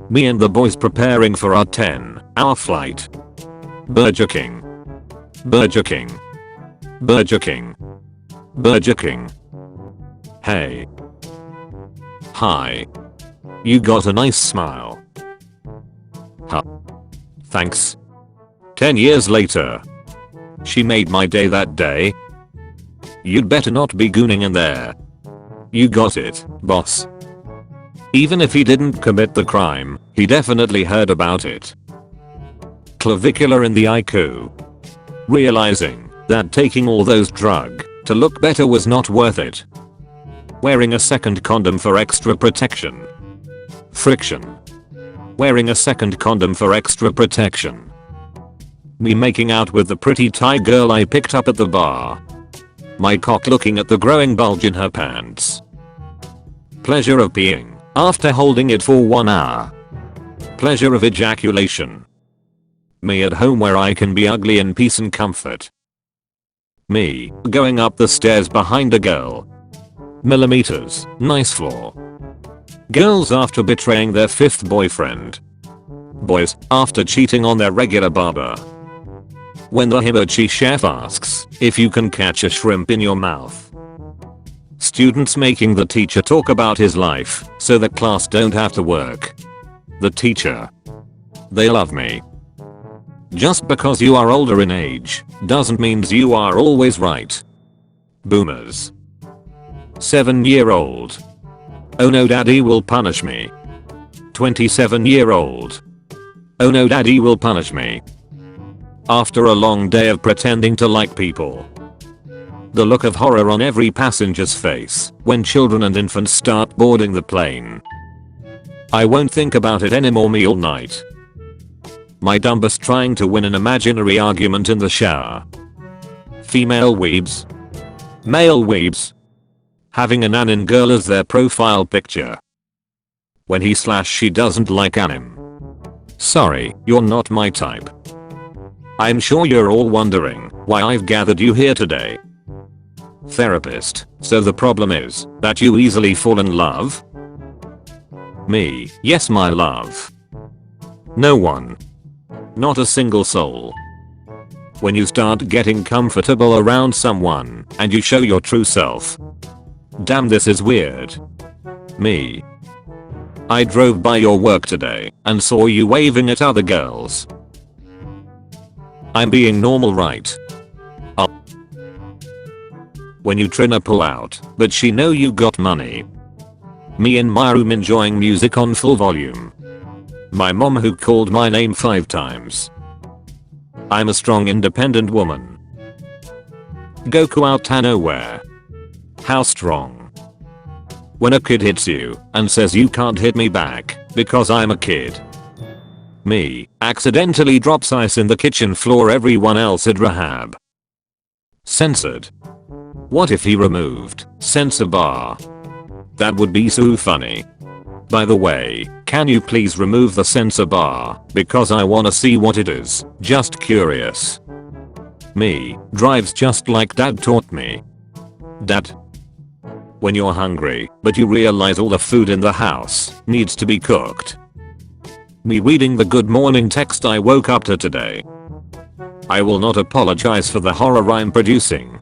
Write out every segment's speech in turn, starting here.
Me and the boys preparing for our 10-hour flight. Burger King. Burger King. Burger King. Burger King. Hey. Hi. You got a nice smile. Huh. Thanks. 10 years later. She made my day that day. You'd better not be gooning in there. You got it, boss. Even if he didn't commit the crime, he definitely heard about it. Clavicular in the IQ. Realizing that taking all those drugs to look better was not worth it. Wearing a second condom for extra protection. Friction. Wearing a second condom for extra protection. Me making out with the pretty Thai girl I picked up at the bar. My cock looking at the growing bulge in her pants. Pleasure of peeing after holding it for 1 hour. Pleasure of ejaculation. Me at home where I can be ugly in peace and comfort. Me going up the stairs behind a girl. Millimeters, nice floor. Girls after betraying their 5th boyfriend. Boys after cheating on their regular barber. When the hibachi chef asks if you can catch a shrimp in your mouth. Students making the teacher talk about his life so the class don't have to work. The teacher. They love me. Just because you are older in age doesn't mean you are always right. Boomers. 7-year-old. Oh no, daddy will punish me. 27-year-old. Oh no, daddy will punish me. After a long day of pretending to like people. The look of horror on every passenger's face when children and infants start boarding the plane. I won't think about it anymore me all night. My dumbest trying to win an imaginary argument in the shower. Female weebs. Male weebs. Having an anin girl as their profile picture. When he/she doesn't like anim. Sorry, you're not my type. I'm sure you're all wondering why I've gathered you here today. Therapist, so the problem is that you easily fall in love? Me, yes my love. No one. Not a single soul. When you start getting comfortable around someone and you show your true self. Damn, this is weird. Me. I drove by your work today and saw you waving at other girls. I'm being normal, right? When you tryna pull out, but she know you got money. Me in my room enjoying music on full volume. My mom who called my name 5 times. I'm a strong independent woman. Goku out of nowhere. How strong? When a kid hits you and says you can't hit me back because I'm a kid. Me accidentally drops ice in the kitchen floor everyone else at rehab. Censored. What if he removed censor bar? That would be so funny. By the way, can you please remove the censor bar because I wanna see what it is, just curious. Me drives just like dad taught me. Dad. When you're hungry but you realize all the food in the house needs to be cooked. Me reading the good morning text I woke up to today. I will not apologize for the horror I'm producing.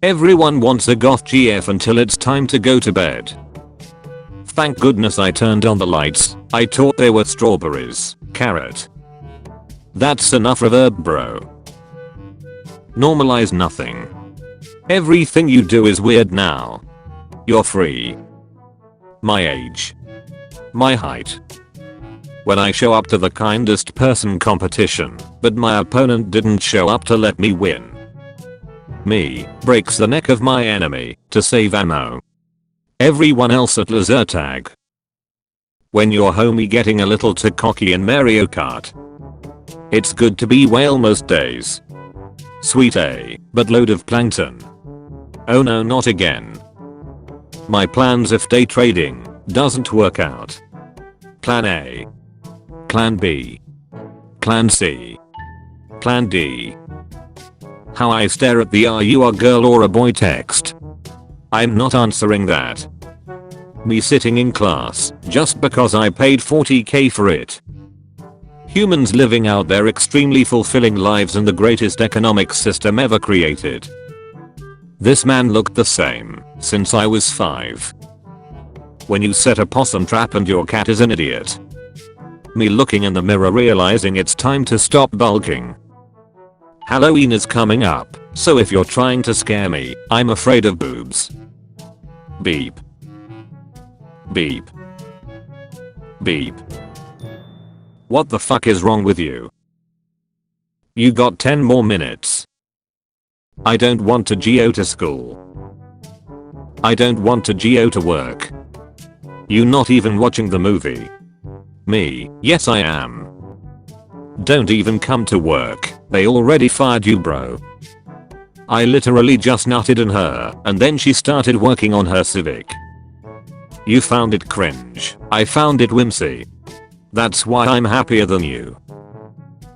Everyone wants a goth GF until it's time to go to bed. Thank goodness I turned on the lights. I thought they were strawberries. Carrot. That's enough reverb, bro. Normalize nothing. Everything you do is weird now. You're free. My age. My height. When I show up to the kindest person competition, but my opponent didn't show up to let me win. Me breaks the neck of my enemy to save ammo. Everyone else at laser tag. When your homie getting a little too cocky in Mario Kart. It's good to be whale most days. Sweet A, but load of plankton. Oh no, not again. My plans if day trading doesn't work out. Plan A. Plan B. Plan C. Plan D. How I stare at the "are you a girl or a boy" text. I'm not answering that. Me sitting in class just because I paid 40k for it. Humans living out their extremely fulfilling lives in the greatest economic system ever created. This man looked the same since I was 5. When you set a possum trap and your cat is an idiot. Me looking in the mirror realizing it's time to stop bulking. Halloween is coming up, so if you're trying to scare me, I'm afraid of boobs. Beep. Beep. Beep. What the fuck is wrong with you? You got 10 more minutes. I don't want to go to school. I don't want to go to work. You not even watching the movie? Me, yes I am. Don't even come to work, they already fired you bro. I literally just nutted in her and then she started working on her Civic. You found it cringe, I found it whimsy. That's why I'm happier than you.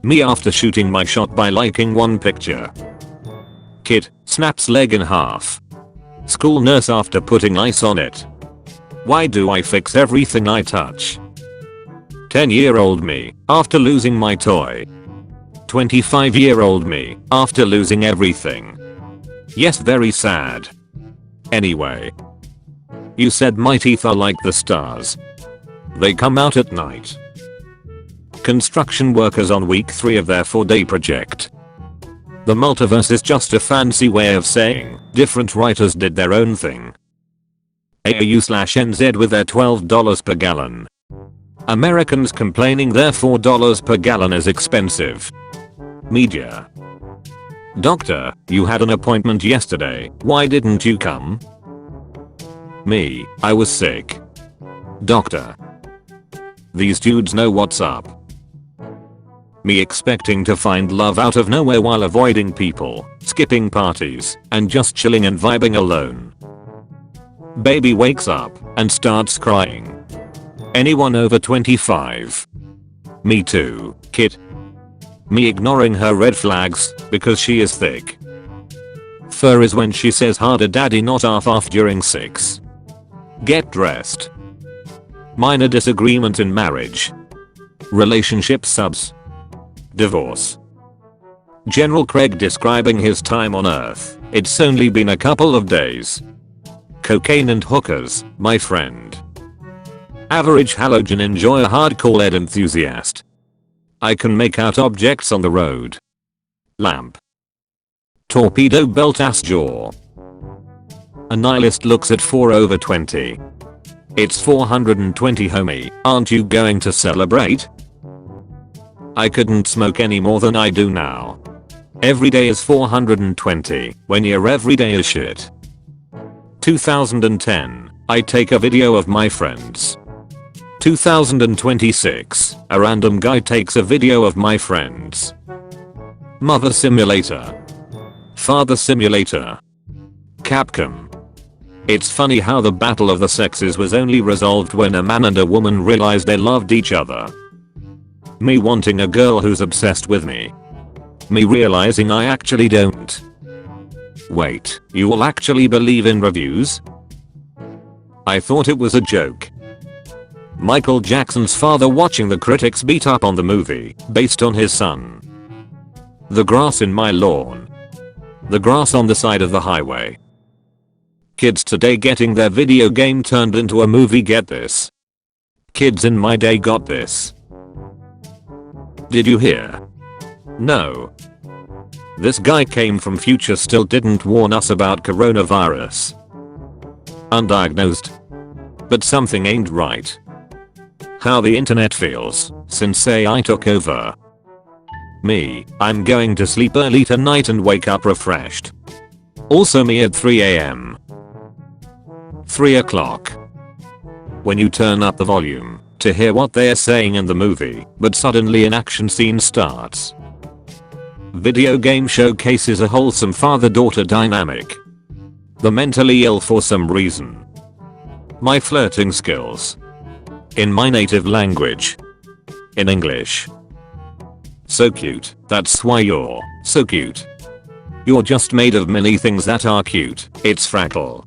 Me after shooting my shot by liking one picture. Kid, snaps leg in half. School nurse after putting ice on it. Why do I fix everything I touch? 10-year-old me, after losing my toy. 25-year-old me, after losing everything. Yes, very sad. Anyway. You said my teeth are like the stars. They come out at night. Construction workers on week 3 of their 4-day project. The multiverse is just a fancy way of saying different writers did their own thing. AU/NZ with their $12 per gallon. Americans complaining their $4 per gallon is expensive. Media. Doctor, you had an appointment yesterday, why didn't you come? Me, I was sick. Doctor. These dudes know what's up. Me expecting to find love out of nowhere while avoiding people, skipping parties, and just chilling and vibing alone. Baby wakes up and starts crying. Anyone over 25? Me too, kid. Me ignoring her red flags because she is thick. Fur is when she says harder daddy not off during 6. Get dressed. Minor disagreement in marriage. Relationship subs. Divorce. General Craig describing his time on Earth. It's only been a couple of days. Cocaine and hookers, my friend. Average halogen enjoyer hardcore lead enthusiast. I can make out objects on the road. Lamp. Torpedo belt ass jaw. A nihilist looks at 4/20. It's 420 homie, aren't you going to celebrate? I couldn't smoke any more than I do now. Every day is 420 when your every day is shit. 2010, I take a video of my friends. 2026, a random guy takes a video of my friends. Mother Simulator. Father Simulator. Capcom. It's funny how the battle of the sexes was only resolved when a man and a woman realized they loved each other. Me wanting a girl who's obsessed with me. Me realizing I actually don't. Wait, you all actually believe in reviews? I thought it was a joke. Michael Jackson's father watching the critics beat up on the movie, based on his son. The grass in my lawn. The grass on the side of the highway. Kids today getting their video game turned into a movie, get this. Kids in my day got this. Did you hear? No. This guy came from future still didn't warn us about coronavirus. Undiagnosed. But something ain't right. How the internet feels since AI took over. Me, I'm going to sleep early tonight and wake up refreshed. Also me at 3 AM. 3 o'clock. When you turn up the volume to hear what they're saying in the movie, but suddenly an action scene starts. Video game showcases a wholesome father-daughter dynamic. The mentally ill for some reason. My flirting skills. In my native language. In English. So cute, that's why you're so cute. You're just made of many things that are cute, it's fragile.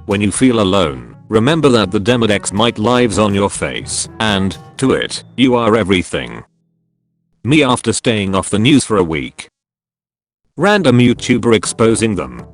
When you feel alone, Remember that the Demodex might lives on your face, and, to it, you are everything. Me after staying off the news for a week. Random YouTuber exposing them.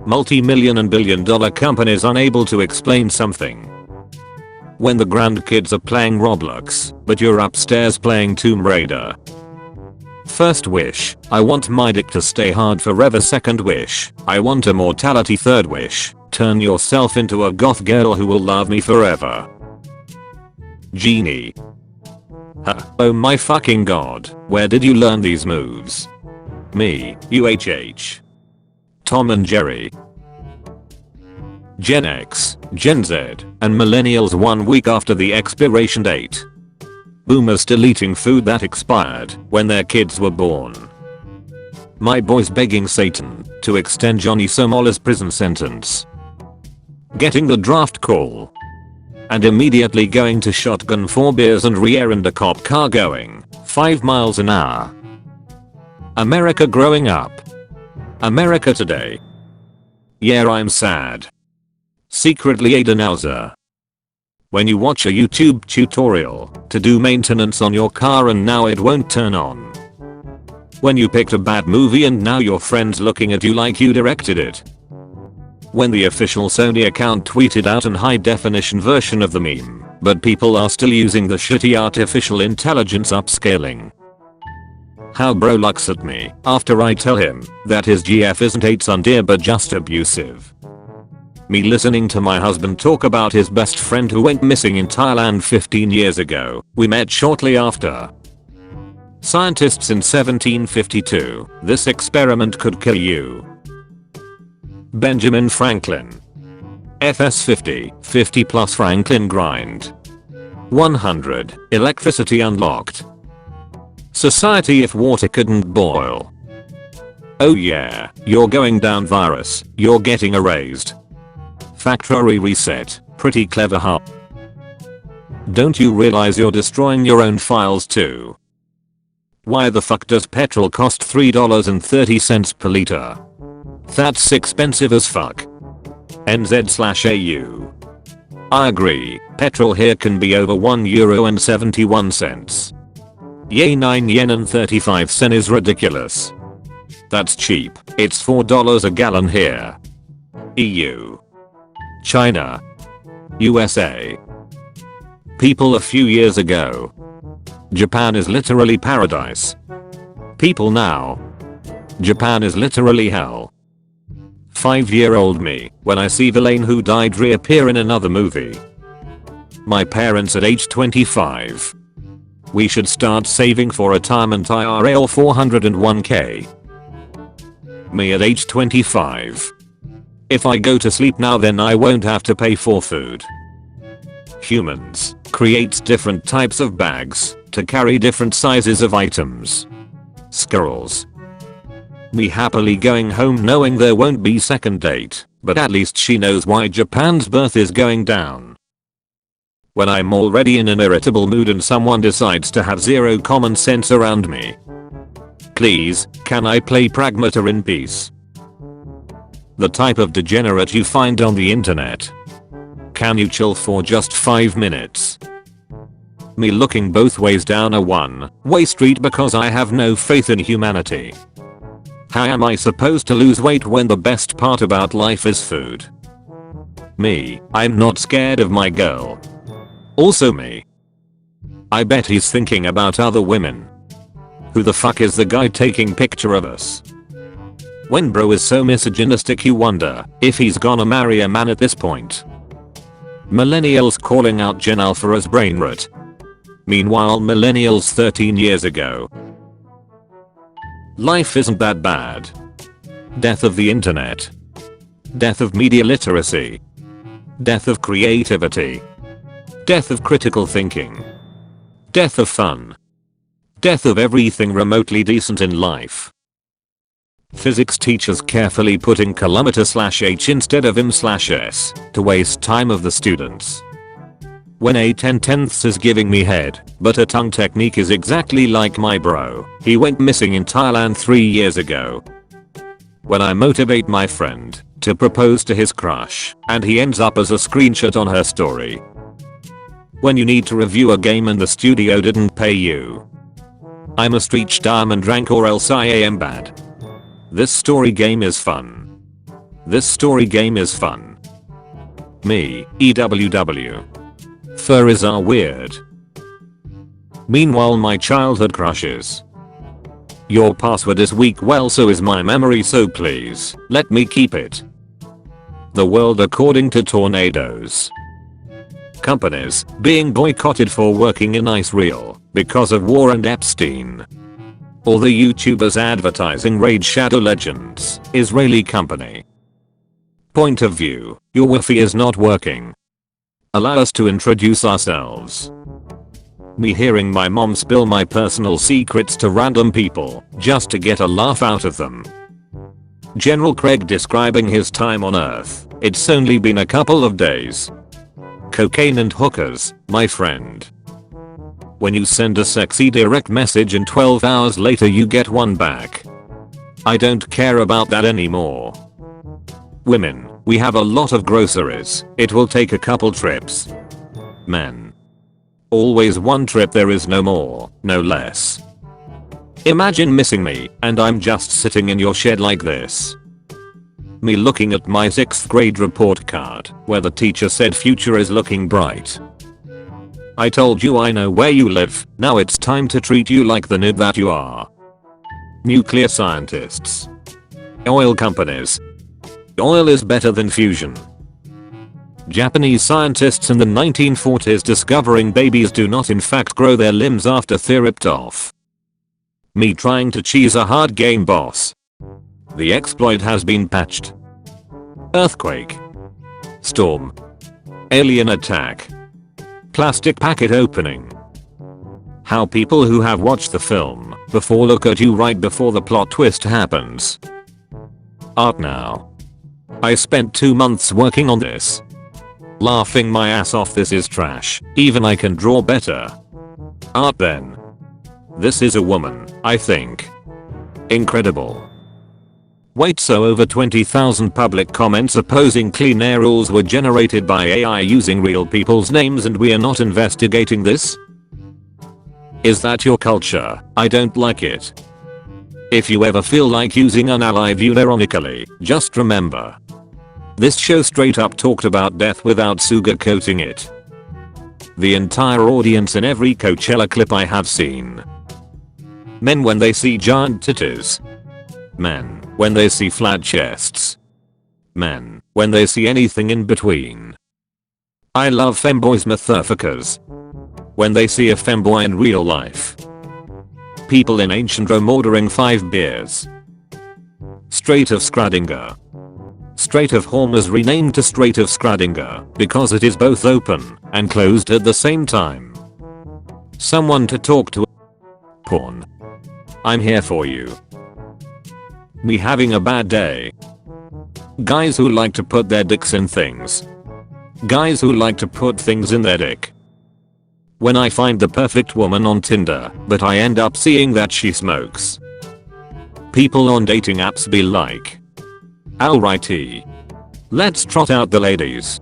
Multi-million and billion-dollar companies unable to explain something. When the grandkids are playing Roblox, but you're upstairs playing Tomb Raider. First wish, I want my dick to stay hard forever. Second wish, I want immortality. Third wish, turn yourself into a goth girl who will love me forever. Genie. Huh. Oh my fucking god, where did you learn these moves? Me, UHH. Tom and Jerry. Gen X, Gen Z, and Millennials 1 week after the expiration date. Boomers still eating food that expired when their kids were born. My boys begging Satan to extend Johnny Somola's prison sentence. Getting the draft call. And immediately going to shotgun 4 beers and rear-end a cop car going 5 miles an hour. America growing up. America today. Yeah, I'm sad. Secretly a denouser. When you watch a YouTube tutorial to do maintenance on your car and now it won't turn on. When you picked a bad movie and now your friend's looking at you like you directed it. When the official Sony account tweeted out an high definition version of the meme, but people are still using the shitty artificial intelligence upscaling. How bro looks at me after I tell him that his GF isn't 8's on dear but just abusive. Me listening to my husband talk about his best friend who went missing in Thailand 15 years ago. We met shortly after. Scientists in 1752, this experiment could kill you. Benjamin Franklin. FS 50 plus Franklin grind. 100, electricity unlocked. Society if water couldn't boil. Oh yeah, you're going down virus, you're getting erased. Factory reset, pretty clever huh? Don't you realize you're destroying your own files too? Why the fuck does petrol cost $3.30 per liter? That's expensive as fuck. NZ/AU. I agree, petrol here can be over €1.71. Yay, 9 yen and 35 cents is ridiculous. That's cheap, it's $4 a gallon here. EU. China. USA. People a few years ago. Japan is literally paradise. People now. Japan is literally hell. 5-year-old me, when I see Villain who died reappear in another movie. My parents at age 25. We should start saving for retirement IRA or 401k. Me at age 25. If I go to sleep now then I won't have to pay for food. Humans creates different types of bags to carry different sizes of items. Squirrels. Me happily going home knowing there won't be second date, but at least she knows why Japan's birth is going down. When I'm already in an irritable mood and someone decides to have zero common sense around me. Please, can I play Pragmata in peace? The type of degenerate you find on the internet. Can you chill for just 5 minutes? Me looking both ways down a one-way street because I have no faith in humanity. How am I supposed to lose weight when the best part about life is food? Me, I'm not scared of my girl. Also me. I bet he's thinking about other women. Who the fuck is the guy taking picture of us? When bro is so misogynistic you wonder if he's gonna marry a man at this point. Millennials calling out Gen Alpha as brain rot. Meanwhile millennials 13 years ago. Life isn't that bad. Death of the internet. Death of media literacy. Death of creativity. Death of critical thinking. Death of fun. Death of everything remotely decent in life. Physics teachers carefully putting kilometer/h instead of im/s to waste time of the students. When a 10/10 is giving me head, but a tongue technique is exactly like my bro, he went missing in Thailand 3 years ago. When I motivate my friend to propose to his crush, and he ends up as a screenshot on her story. When you need to review a game and the studio didn't pay you. I must reach diamond rank or else I am bad. This story game is fun. This story game is fun. Me, EWW. Furries are weird. Meanwhile, my childhood crushes. Your password is weak, well so is my memory, so please, let me keep it. The world according to tornadoes. Companies being boycotted for working in Israel because of war and Epstein. All the YouTubers advertising Raid Shadow Legends, Israeli company. Point of view, your Wi-Fi is not working. Allow us to introduce ourselves. Me hearing my mom spill my personal secrets to random people just to get a laugh out of them. General Craig describing his time on Earth. It's only been a couple of days. Cocaine and hookers, my friend. When you send a sexy direct message and 12 hours later you get one back. I don't care about that anymore. Women, we have a lot of groceries. It will take a couple trips. Men. Always one trip, there is no more, no less. Imagine missing me and I'm just sitting in your shed like this. Me looking at my 6th grade report card where the teacher said future is looking bright. I told you I know where you live, now it's time to treat you like the noob that you are. Nuclear scientists. Oil companies. Oil is better than fusion. Japanese scientists in the 1940s discovering babies do not in fact grow their limbs after they're ripped off. Me trying to cheese a hard game boss. The exploit has been patched. Earthquake. Storm. Alien attack. Plastic packet opening. How people who have watched the film before look at you right before the plot twist happens. Art now. I spent 2 months working on this. Laughing my ass off, this is trash, even I can draw better. Art then. This is a woman, I think. Incredible. Wait, so over 20,000 public comments opposing clean air rules were generated by AI using real people's names and we are not investigating this? Is that your culture? I don't like it. If you ever feel like using unallied unironically, just remember. This show straight up talked about death without sugarcoating it. The entire audience in every Coachella clip I have seen. Men when they see giant titties. Men when they see flat chests. Men when they see anything in between. I love femboys motherfuckers. When they see a femboy in real life. People in ancient Rome ordering 5 beers. Strait of Schrödinger. Strait of Hormuz renamed to Strait of Schrödinger because it is both open and closed at the same time. Someone to talk to. Porn. I'm here for you. Me having a bad day. Guys who like to put their dicks in things. Guys who like to put things in their dick. When I find the perfect woman on Tinder, but I end up seeing that she smokes. People on dating apps be like, alrighty. Let's trot out the ladies.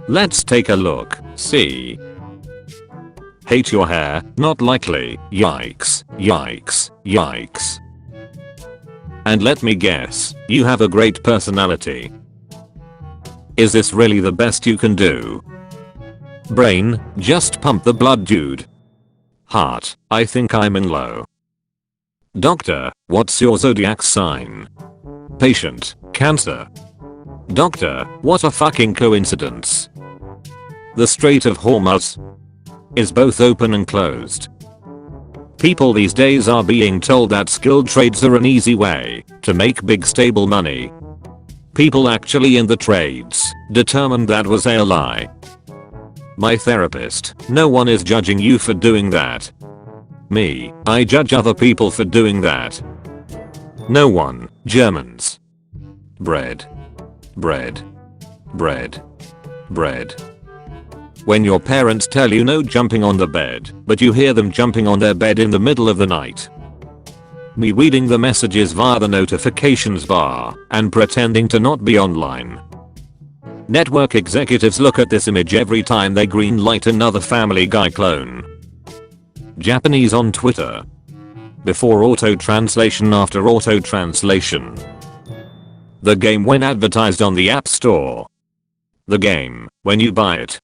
Let's take a look, see. Hate your hair, not likely, yikes, yikes, yikes. And let me guess, you have a great personality. Is this really the best you can do? Brain, just pump the blood, dude. Heart, I think I'm in low. Doctor, what's your zodiac sign? Patient, Cancer. Doctor, what a fucking coincidence. The Strait of Hormuz is both open and closed. People these days are being told that skilled trades are an easy way to make big stable money. People actually in the trades determined that was a lie. My therapist, no one is judging you for doing that. Me, I judge other people for doing that. No one, Germans. Bread. Bread. Bread. Bread. When your parents tell you no jumping on the bed, but you hear them jumping on their bed in the middle of the night. Me reading the messages via the notifications bar and pretending to not be online. Network executives look at this image every time they greenlight another Family Guy clone. Japanese on Twitter. Before auto translation, after auto translation. The game when advertised on the App Store. The game when you buy it.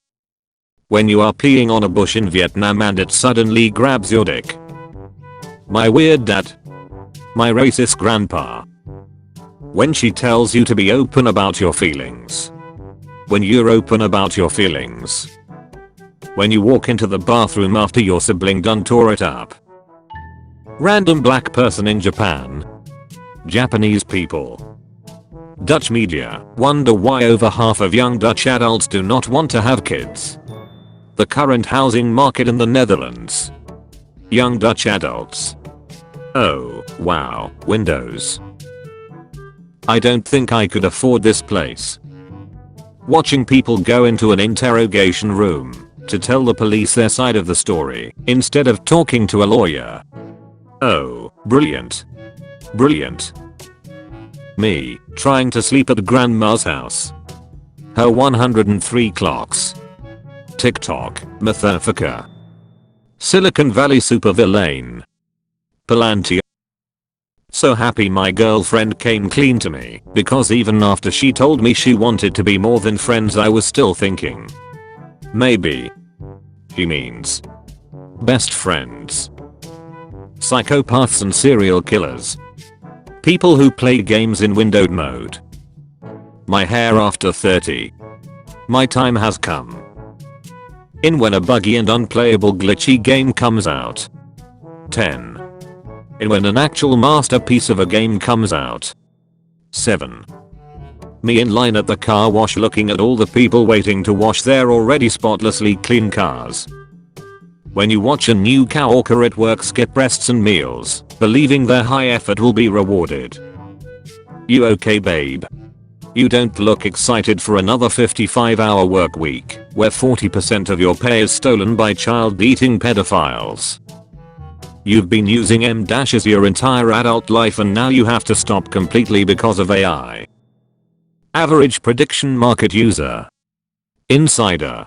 When you are peeing on a bush in Vietnam and it suddenly grabs your dick. My weird dad. My racist grandpa. When she tells you to be open about your feelings. When you're open about your feelings. When you walk into the bathroom after your sibling done tore it up. Random black person in Japan. Japanese people. Dutch media wonder why over half of young Dutch adults do not want to have kids. The current housing market in the Netherlands. Young Dutch adults. Oh, wow, windows. I don't think I could afford this place. Watching people go into an interrogation room to tell the police their side of the story instead of talking to a lawyer. Oh, brilliant. Brilliant. Me, trying to sleep at grandma's house. Her 103 clocks. TikTok, Motherfucker. Silicon Valley supervillain. Palantir. So happy my girlfriend came clean to me because even after she told me she wanted to be more than friends I was still thinking. Maybe. She means best friends. Psychopaths and serial killers. People who play games in windowed mode. My hair after 30. My time has come. In when a buggy and unplayable glitchy game comes out. 10. In when an actual masterpiece of a game comes out. 7. Me in line at the car wash looking at all the people waiting to wash their already spotlessly clean cars. When you watch a new coworker at work skip breasts and meals, believing their high effort will be rewarded. You okay, babe? You don't look excited for another 55-hour work week, where 40% of your pay is stolen by child-eating pedophiles. You've been using M-dashes your entire adult life and now you have to stop completely because of AI. Average prediction market user. Insider.